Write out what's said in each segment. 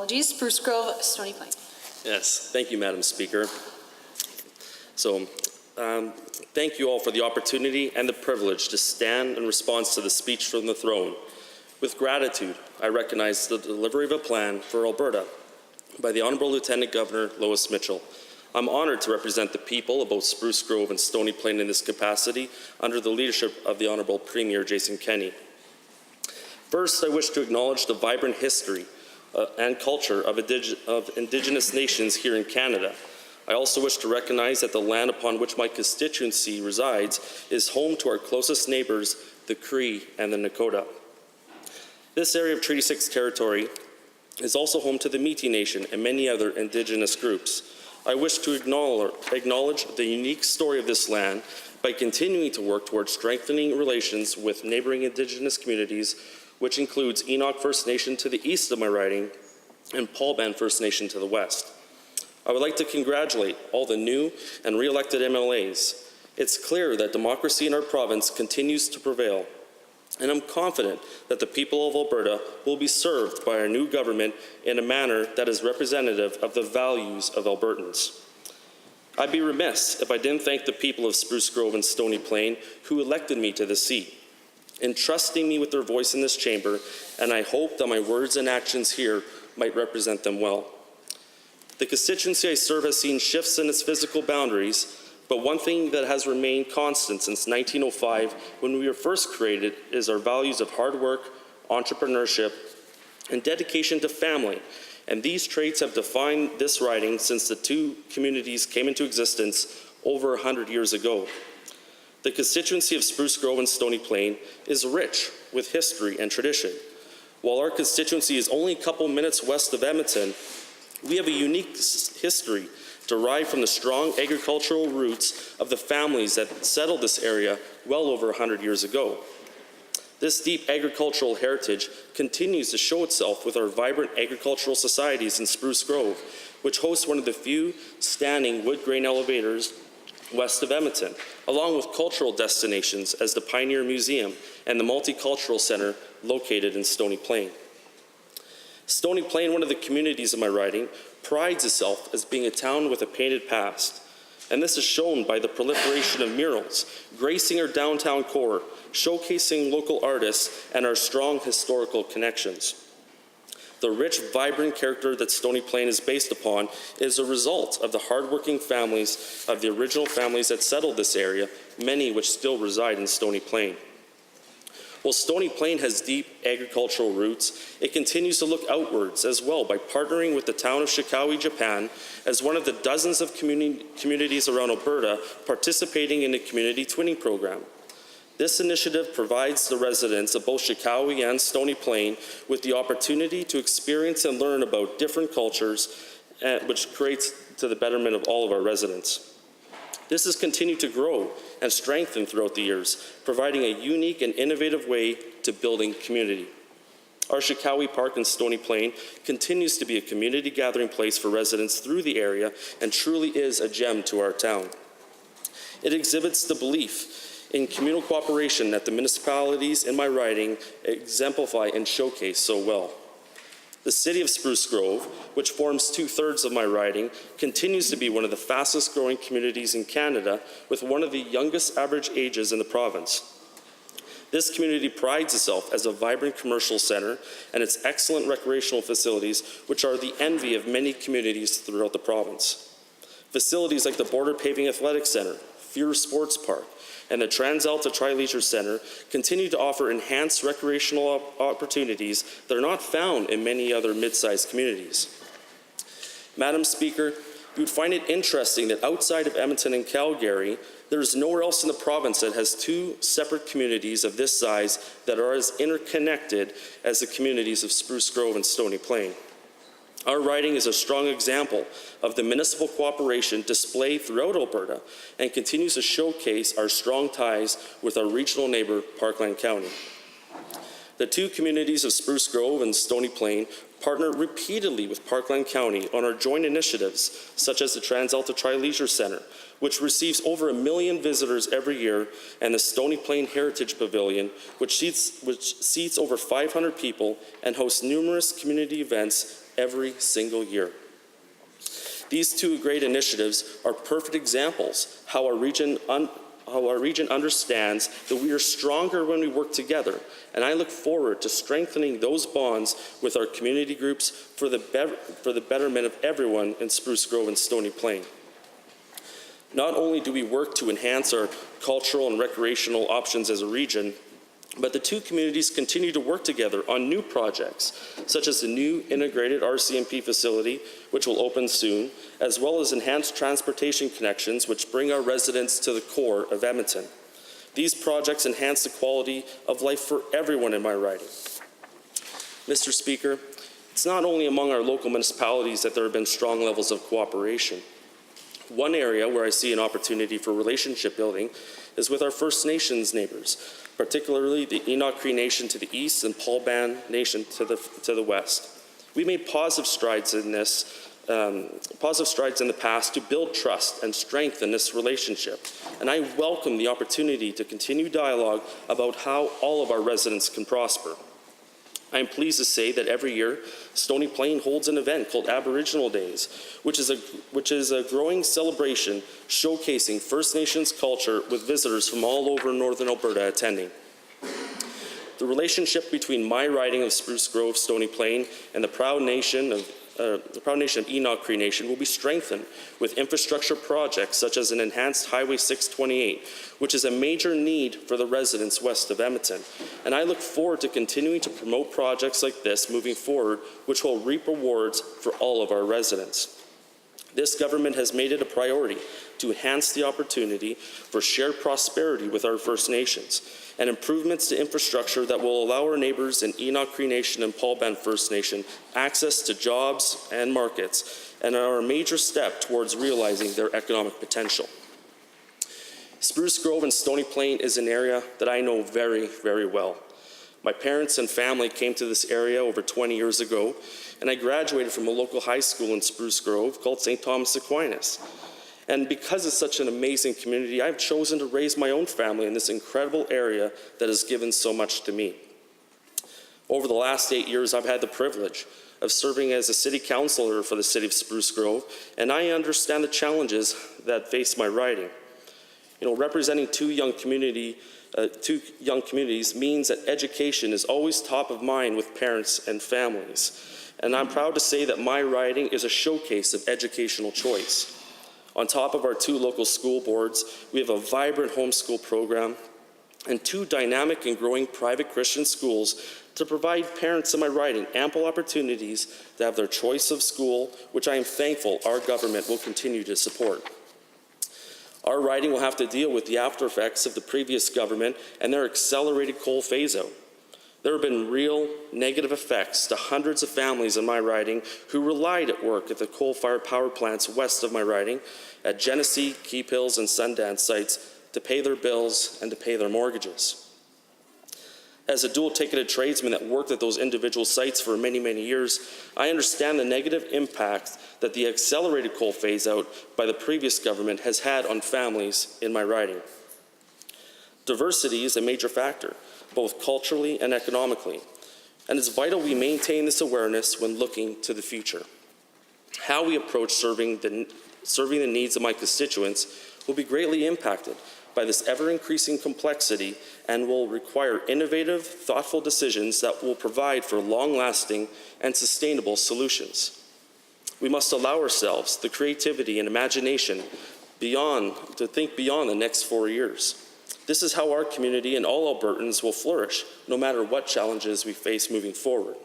Apologies. Spruce Grove, Stony Plain. Yes, thank you, Madam Speaker. So, thank you all for the opportunity and the privilege to stand in response to the speech from the throne. With gratitude, I recognize the delivery of a plan for Alberta by the Honourable Lieutenant Governor Lois Mitchell. I'm honoured to represent the people of both Spruce Grove and Stony Plain in this capacity under the leadership of the Honourable Premier Jason Kenney. First, I wish to acknowledge the vibrant history and culture of Indigenous nations here in Canada. I also wish to recognize that the land upon which my constituency resides is home to our closest neighbours, the Cree and the Nakota. This area of Treaty 6 territory is also home to the Métis Nation and many other Indigenous groups. I wish to acknowledge the unique story of this land by continuing to work towards strengthening relations with neighboring Indigenous communities, which includes Enoch First Nation to the east of my riding and Paul Band First Nation to the west. I would like to congratulate all the new and re-elected MLAs. It's clear that democracy in our province continues to prevail, and I'm confident that the people of Alberta will be served by our new government in a manner that is representative of the values of Albertans. I'd be remiss if I didn't thank the people of Spruce Grove and Stony Plain who elected me to this seat, entrusting me with their voice in this chamber, and I hope that my words and actions here might represent them well. The constituency I serve has seen shifts in its physical boundaries, but one thing that has remained constant since 1905, when we were first created, is our values of hard work, entrepreneurship, and dedication to family. And these traits have defined this riding since the two communities came into existence over 100 years ago. The constituency of Spruce Grove and Stony Plain is rich with history and tradition. While our constituency is only a couple minutes west of Edmonton, we have a unique history derived from the strong agricultural roots of the families that settled this area well over 100 years ago. This deep agricultural heritage continues to show itself with our vibrant agricultural societies in Spruce Grove, which hosts one of the few standing wood grain elevators west of Edmonton, along with cultural destinations as the Pioneer Museum and the Multicultural Centre located in Stony Plain. Stony Plain, one of the communities of my riding, prides itself as being a town with a painted past, and this is shown by the proliferation of murals gracing our downtown core, showcasing local artists and our strong historical connections. The rich, vibrant character that Stony Plain is based upon is a result of the hardworking families of the original families that settled this area, many which still reside in Stony Plain. While Stony Plain has deep agricultural roots, it continues to look outwards as well by partnering with the town of Shikowie, Japan, as one of the dozens of communities around Alberta participating in the community twinning program. This initiative provides the residents of both Shikowie and Stony Plain with the opportunity to experience and learn about different cultures, which creates to the betterment of all of our residents. This has continued to grow and strengthen throughout the years, providing a unique and innovative way to building community. Our Shikowie Park in Stony Plain continues to be a community gathering place for residents through the area and truly is a gem to our town. It exhibits the belief in communal cooperation that the municipalities in my riding exemplify and showcase so well. The city of Spruce Grove, which forms 2/3 of my riding, continues to be one of the fastest growing communities in Canada with one of the youngest average ages in the province. This community prides itself as a vibrant commercial centre and its excellent recreational facilities, which are the envy of many communities throughout the province. Facilities like the Border Paving Athletic Centre, Fear Sports Park, and the TransAlta Tri-Leisure Centre continue to offer enhanced recreational opportunities that are not found in many other mid-sized communities. Madam Speaker, you would find it interesting that outside of Edmonton and Calgary, there is nowhere else in the province that has two separate communities of this size that are as interconnected as the communities of Spruce Grove and Stony Plain. Our riding is a strong example of the municipal cooperation displayed throughout Alberta and continues to showcase our strong ties with our regional neighbour, Parkland County. The two communities of Spruce Grove and Stony Plain partner repeatedly with Parkland County on our joint initiatives, such as the TransAlta Tri-Leisure Centre, which receives over 1 million visitors every year, and the Stony Plain Heritage Pavilion, which seats over 500 people and hosts numerous community events every single year. These two great initiatives are perfect examples how our region understands that we are stronger when we work together, and I look forward to strengthening those bonds with our community groups for the betterment of everyone in Spruce Grove and Stony Plain. Not only do we work to enhance our cultural and recreational options as a region, but the two communities continue to work together on new projects, such as the new integrated RCMP facility, which will open soon, as well as enhanced transportation connections, which bring our residents to the core of Edmonton. These projects enhance the quality of life for everyone in my riding. Mr. Speaker, it's not only among our local municipalities that there have been strong levels of cooperation. One area where I see an opportunity for relationship building is with our First Nations neighbors, particularly the Enoch Cree Nation to the east and Paul Ban Nation to the west. We made positive strides in the past to build trust and strengthen this relationship, and I welcome the opportunity to continue dialogue about how all of our residents can prosper. I am pleased to say that every year, Stony Plain holds an event called Aboriginal Days, which is a growing celebration showcasing First Nations culture with visitors from all over northern Alberta attending. The relationship between my riding of Spruce Grove, Stony Plain, and the proud nation of Enoch Cree Nation will be strengthened with infrastructure projects such as an enhanced Highway 628, which is a major need for the residents west of Edmonton. And I look forward to continuing to promote projects like this moving forward, which will reap rewards for all of our residents. This government has made it a priority to enhance the opportunity for shared prosperity with our First Nations and improvements to infrastructure that will allow our neighbors in Enoch Cree Nation and Paul Ban First Nation access to jobs and markets, and are a major step towards realizing their economic potential. Spruce Grove and Stony Plain is an area that I know very, very well. My parents and family came to this area over 20 years ago, and I graduated from a local high school in Spruce Grove called St. Thomas Aquinas. And because it's such an amazing community, I've chosen to raise my own family in this incredible area that has given so much to me. Over the last 8 years, I've had the privilege of serving as a city councilor for the city of Spruce Grove, and I understand the challenges that face my riding. Representing two young communities means that education is always top of mind with parents and families. And I'm proud to say that my riding is a showcase of educational choice. On top of our two local school boards, we have a vibrant homeschool program and two dynamic and growing private Christian schools to provide parents in my riding ample opportunities to have their choice of school, which I am thankful our government will continue to support. Our riding will have to deal with the after effects of the previous government and their accelerated coal phase-out. There have been real negative effects to hundreds of families in my riding who relied at work at the coal-fired power plants west of my riding, at Genesee, Keep Hills, and Sundance sites to pay their bills and to pay their mortgages. As a dual-ticketed tradesman that worked at those individual sites for many, many years, I understand the negative impact that the accelerated coal phase-out by the previous government has had on families in my riding. Diversity is a major factor, both culturally and economically, and it's vital we maintain this awareness when looking to the future. How we approach serving the needs of my constituents will be greatly impacted by this ever-increasing complexity and will require innovative, thoughtful decisions that will provide for long-lasting and sustainable solutions. We must allow ourselves the creativity and imagination to think beyond the next 4 years. This is how our community and all Albertans will flourish, no matter what challenges we face moving forward.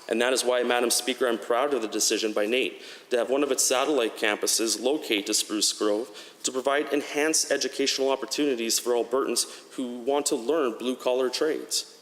And that is why, Madam Speaker, I'm proud of the decision by NATE to have one of its satellite campuses locate to Spruce Grove to provide enhanced educational opportunities for Albertans who want to learn blue-collar trades.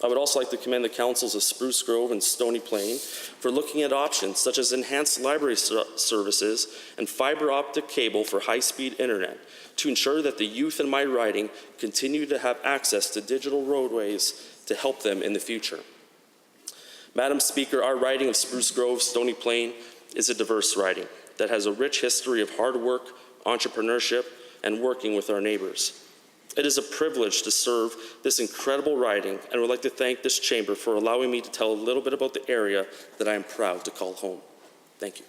I would also like to commend the councils of Spruce Grove and Stony Plain for looking at options such as enhanced library services and fiber optic cable for high-speed internet to ensure that the youth in my riding continue to have access to digital roadways to help them in the future. Madam Speaker, our riding of Spruce Grove, Stony Plain is a diverse riding that has a rich history of hard work, entrepreneurship, and working with our neighbors. It is a privilege to serve this incredible riding, and would like to thank this chamber for allowing me to tell a little bit about the area that I am proud to call home. Thank you.